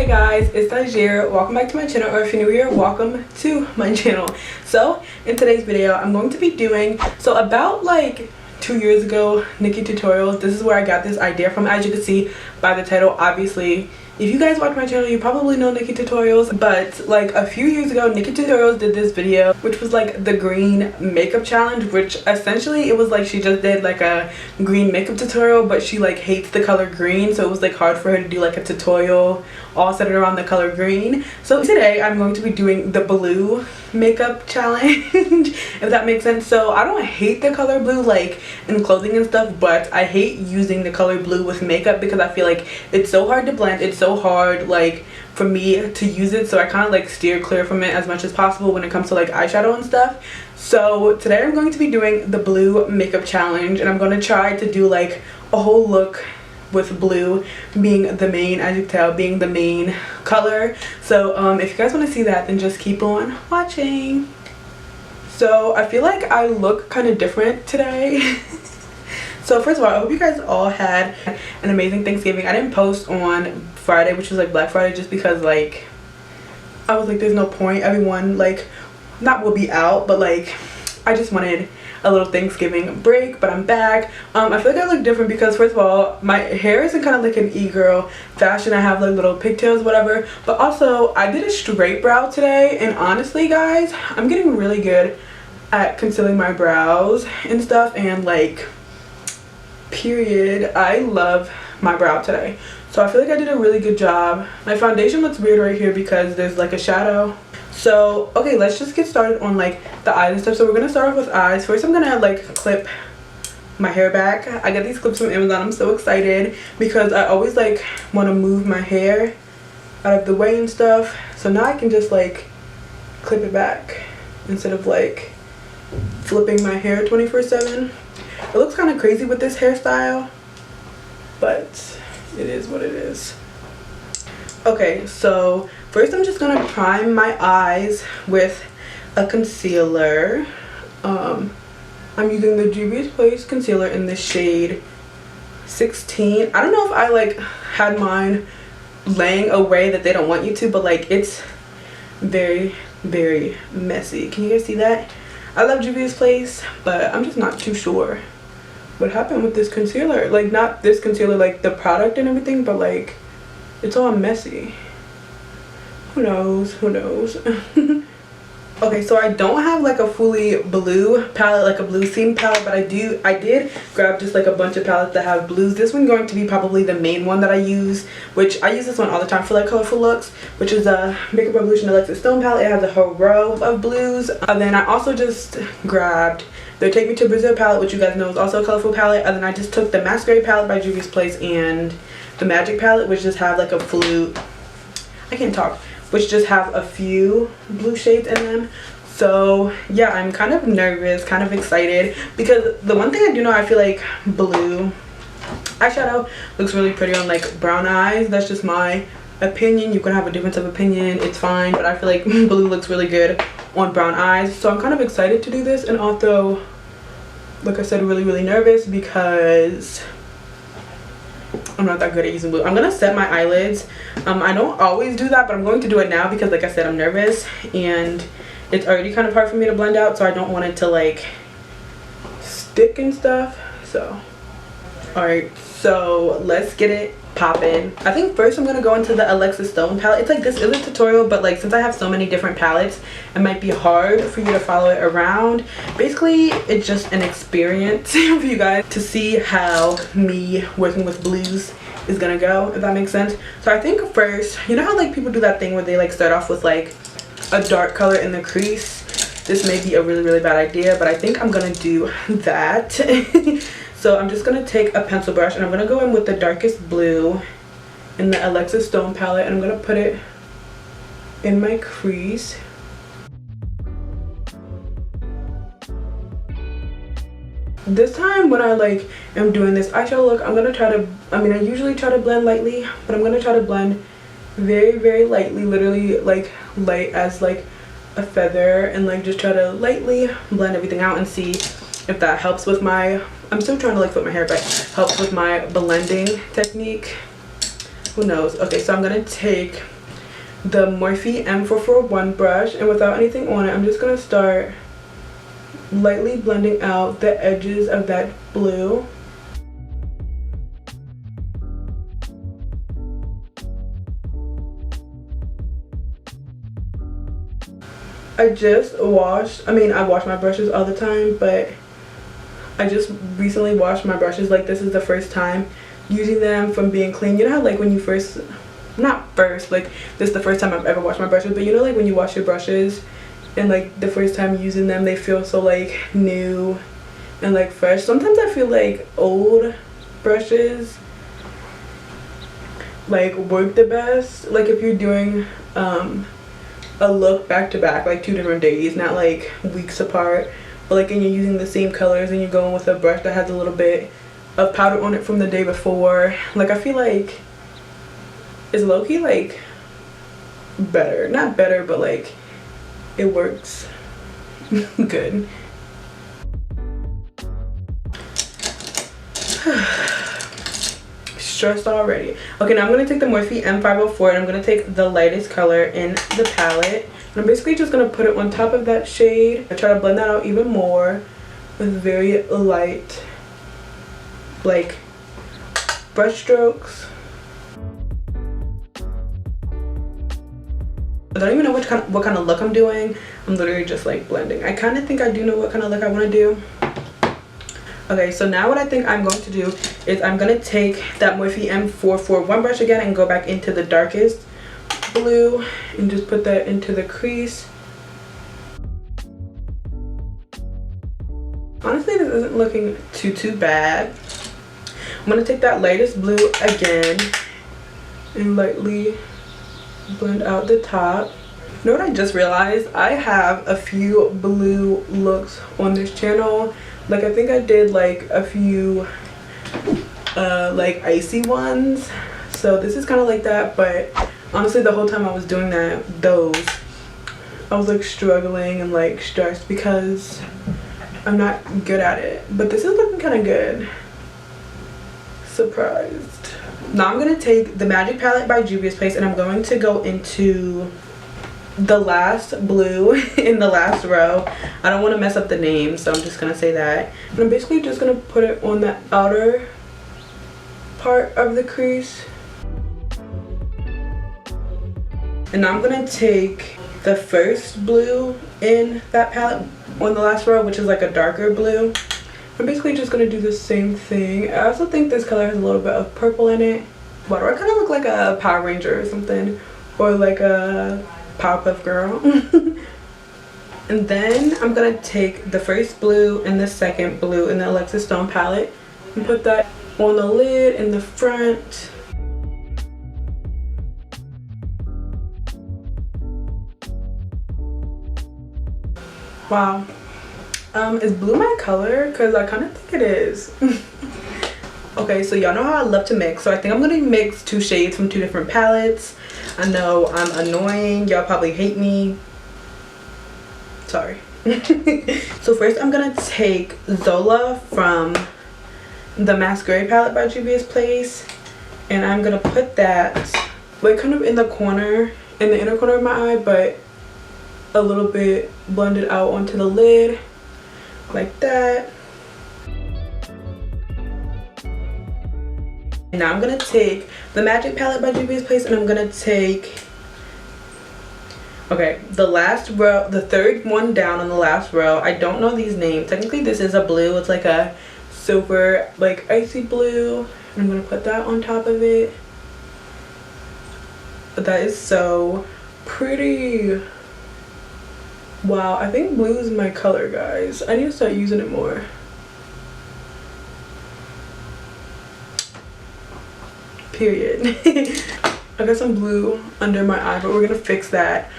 Hey guys, it's Stagiaire. Welcome back to my channel, or if you're new here, welcome to my channel. So in today's video I'm going to be doing, about like 2 years ago, Nikki Tutorials. This is where I got this idea from. As you can see by the title, obviously if you guys watch my channel you probably know Nikki Tutorials, but like a few years ago Nikki Tutorials did this video which was like the green makeup challenge, which essentially it was like she just did like a green makeup tutorial, but she like hates the color green, so it was like hard for her to do like a tutorial all centered around the color green. So today I'm going to be doing the blue makeup challenge if that makes sense. So I don't hate the color blue like in clothing and stuff, but I hate using the color blue with makeup because I feel like it's so hard to blend, it's so hard like for me to use it, so I kind of like steer clear from it as much as possible when it comes to like eyeshadow and stuff. So today I'm going to be doing the blue makeup challenge, and I'm going to try to do like a whole look with blue being the main, as you can tell, being the main color. So if you guys want to see that, then just keep on watching. So I feel like I look kind of different today. So first of all, I hope you guys all had an amazing Thanksgiving. I didn't post on Friday, which was like Black Friday, just because like I was like there's no point, everyone like not will be out, but like I just wanted a little Thanksgiving break. But I'm back. I feel like I look different because first of all my hair isn't kind of like an e-girl fashion. I have like little pigtails, whatever, but also I did a straight brow today, and honestly guys, I'm getting really good at concealing my brows and stuff, and like period, I love my brow today. So I feel like I did a really good job. My foundation looks weird right here because there's like a shadow. So okay, let's just get started on like the eyes and stuff. So we're gonna start off with eyes. First I'm gonna like clip my hair back. I got these clips from Amazon. I'm so excited because I always like want to move my hair out of the way and stuff. So now I can just like clip it back instead of like flipping my hair 24/7. It looks kind of crazy with this hairstyle, but it is what it is. Okay, so first I'm just gonna prime my eyes with a concealer. I'm using the Juvia's Place concealer in the shade 16. I don't know if I like had mine laying a way that they don't want you to, but like it's very messy. Can you guys see that? I love Juvia's Place, but I'm just not too sure what happened with this concealer. Like not this concealer, like the product and everything, but like it's all messy. Who knows? Who knows? Okay, so I don't have like a fully blue palette, like a blue theme palette, but I did grab just like a bunch of palettes that have blues. This one's going to be probably the main one that I use, which I use this one all the time for like colorful looks, which is a Makeup Revolution Alexis Stone palette. It has a whole row of blues. And then I also just grabbed the Take Me to Brazil palette, which you guys know is also a colorful palette. And then I just took the Masquerade palette by Juvia's Place and the Magic palette, which just have like a flute, I can't talk, which just have a few blue shades in them. So yeah, I'm kind of nervous, kind of excited, because the one thing I do know, I feel like blue eyeshadow looks really pretty on like brown eyes. That's just my opinion. You can have a difference of opinion, it's fine, but I feel like blue looks really good on brown eyes. So I'm kind of excited to do this, and also like I said, really nervous because I'm not that good at using blue. I'm gonna set my eyelids. I don't always do that, but I'm going to do it now because like I said, I'm nervous and it's already kind of hard for me to blend out, so I don't want it to like stick and stuff. So alright, so let's get it poppin'. I think first I'm gonna go into the Alexis Stone palette. It's like, this is a tutorial, but like since I have so many different palettes, it might be hard for you to follow it around. Basically it's just an experience for you guys to see how me working with blues is gonna go, if that makes sense. So I think first, you know how like people do that thing where they like start off with like a dark color in the crease? This may be a really bad idea, but I think I'm gonna do that. So I'm just gonna take a pencil brush and I'm gonna go in with the darkest blue in the Alexis Stone palette, and I'm gonna put it in my crease. This time when I like am doing this eyeshadow look, I'm gonna try to, I usually try to blend lightly, but I'm gonna try to blend very lightly, literally like light as like a feather, and like just try to lightly blend everything out and see if that helps with my, I'm still trying to like flip my hair, but helps with my blending technique. Who knows? Okay, so I'm gonna take the Morphe M441 brush, and without anything on it, I'm just gonna start lightly blending out the edges of that blue. I wash my brushes all the time, but I just recently washed my brushes. Like, this is the first time using them from being clean. You know how like when you this is the first time I've ever washed my brushes, but you know like when you wash your brushes and like the first time using them, they feel so like new and like fresh. Sometimes I feel like old brushes like work the best, like if you're doing a look back to back, like 2 different days, not like weeks apart, but like and you're using the same colors and you're going with a brush that has a little bit of powder on it from the day before. Like I feel like it's low-key like better, not better, but like it works good. Stressed already. Okay, now I'm going to take the Morphe M504 and I'm going to take the lightest color in the palette. And I'm basically just going to put it on top of that shade. I try to blend that out even more with very light, like, brush strokes. I don't even know what kind of look I'm doing. I'm literally just like blending. I kind of think I do know what kind of look I want to do. Okay, so now what I think I'm going to do is I'm going to take that Morphe M441 brush again and go back into the darkest blue and just put that into the crease. Honestly, this isn't looking too bad. I'm going to take that lightest blue again and lightly blend out the top. You know what I just realized? I have a few blue looks on this channel. Like I think I did like a few like icy ones, so this is kind of like that. But honestly, the whole time I was doing I was like struggling and like stressed because I'm not good at it. But this is looking kind of good. Surprised. Now I'm gonna take the Magic Palette by Juvia's Place and I'm going to go into the last blue in the last row. I don't want to mess up the name, so I'm just gonna say that. And I'm basically just gonna put it on the outer part of the crease. And now I'm gonna take the first blue in that palette on the last row, which is like a darker blue. I'm basically just gonna do the same thing. I also think this color has a little bit of purple in it. Why do I kind of look like a Power Ranger or something, or like a Powerpuff Girl? And then I'm gonna take the first blue and the second blue in the Alexa Stone palette and put that on the lid in the front. Wow. Is blue my color? Because I kind of think it is. Okay, so y'all know how I love to mix, so I think I'm gonna mix 2 shades from 2 different palettes. I know I'm annoying, y'all probably hate me, sorry. So first I'm gonna take Zola from the Masquerade palette by Juvia's Place, and I'm gonna put that like kind of in the corner, in the inner corner of my eye, but a little bit blended out onto the lid like that. Now I'm gonna take the Magic Palette by Juvia's Place and I'm gonna take, okay, the last row, the third one down on the last row. I don't know these names. Technically this is a blue. It's like a silver, like icy blue. And I'm gonna put that on top of it. But that is so pretty. Wow, I think blue is my color, guys. I need to start using it more. Period. I got some blue under my eye, but we're gonna fix that.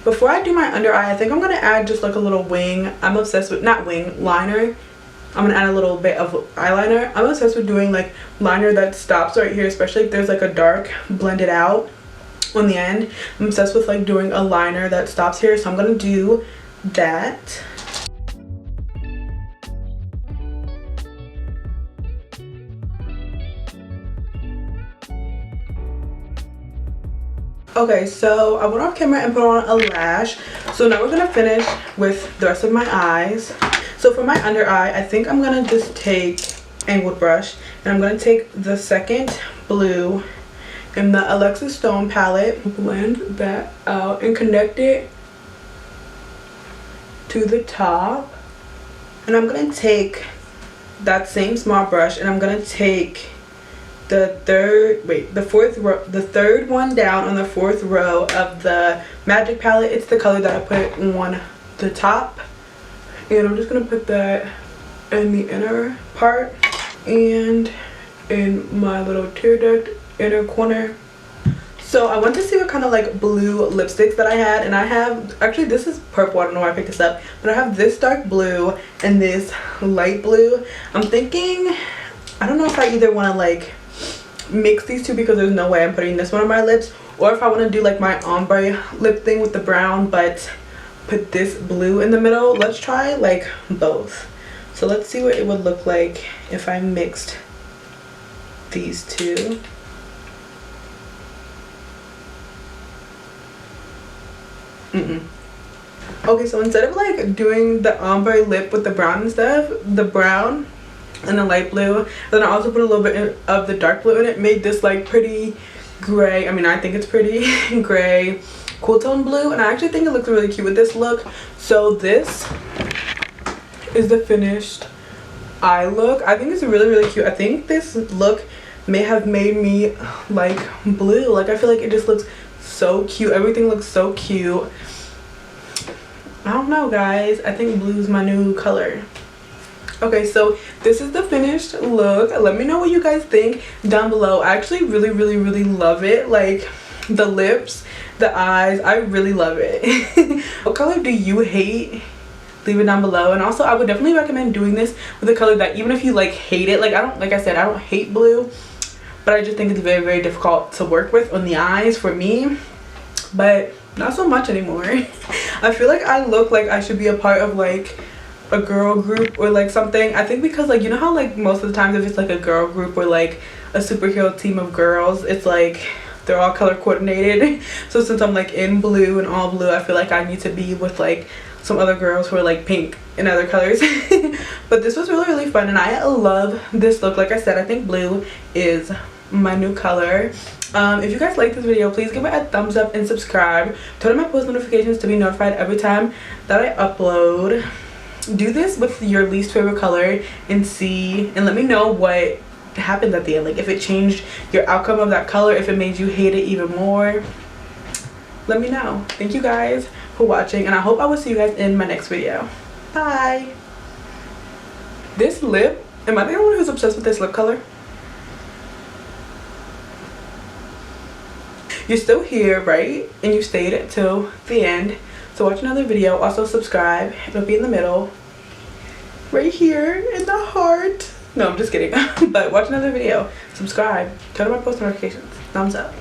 Before I do my under eye, I think I'm gonna add just like a little wing. I'm obsessed with, not wing, liner. I'm gonna add a little bit of eyeliner. I'm obsessed with doing like liner that stops right here, especially if there's like a dark blended out on the end. I'm obsessed with like doing a liner that stops here, so I'm gonna do that. Okay, so I went off camera and put on a lash. So now we're gonna finish with the rest of my eyes. So for my under eye, I think I'm gonna just take angled brush, and I'm gonna take the second blue in the Alexis Stone palette, blend that out and connect it to the top. And I'm gonna take that same small brush, and I'm gonna take the third one down on the fourth row of the Magic palette. It's the color that I put on the top, and I'm just gonna put that in the inner part and in my little tear duct inner corner. So I went to see what kind of like blue lipsticks that I had, and I have, actually this is purple, I don't know why I picked this up, but I have this dark blue and this light blue. I'm thinking, I don't know if I either want to like mix these two, because there's no way I'm putting this one on my lips, or if I want to do like my ombre lip thing with the brown but put this blue in the middle. Let's try like both. So let's see what it would look like if I mixed these two. Okay, so instead of like doing the ombre lip with the brown and stuff, the brown and the light blue, then I also put a little bit of the dark blue, and it made this like pretty gray, I mean I think it's pretty gray cool tone blue, and I actually think it looks really cute with this look. So this is the finished eye look. I think it's really cute. I think this look may have made me like blue. Like I feel like it just looks so cute. Everything looks so cute. I don't know, guys. I think blue is my new color. Okay, so this is the finished look. Let me know what you guys think down below. I actually really love it. Like the lips, the eyes, I really love it. What color do you hate? Leave it down below. And also I would definitely recommend doing this with a color that even if you like hate it, like like I said, I don't hate blue, but I just think it's very difficult to work with on the eyes for me, but not so much anymore. I feel like I look like I should be a part of like a girl group or like something. I think because like, you know how like most of the times if it's like a girl group or like a superhero team of girls, it's like they're all color coordinated. So since I'm like in blue and all blue, I feel like I need to be with like some other girls who are like pink and other colors. But this was really fun, and I love this look. Like I said, I think blue is my new color. If you guys like this video, please give it a thumbs up and subscribe. Turn on my post notifications to be notified every time that I upload. Do this with your least favorite color and see, and let me know what happened at the end, like if it changed your outcome of that color, if it made you hate it even more. Let me know. Thank you guys for watching, and I hope I will see you guys in my next video. Bye. This lip, am I the only one who's obsessed with this lip color? You're still here, right? And you stayed till the end. So watch another video. Also subscribe. It'll be in the middle. Right here in the heart. No, I'm just kidding. But watch another video. Subscribe. Turn on my post notifications. Thumbs up.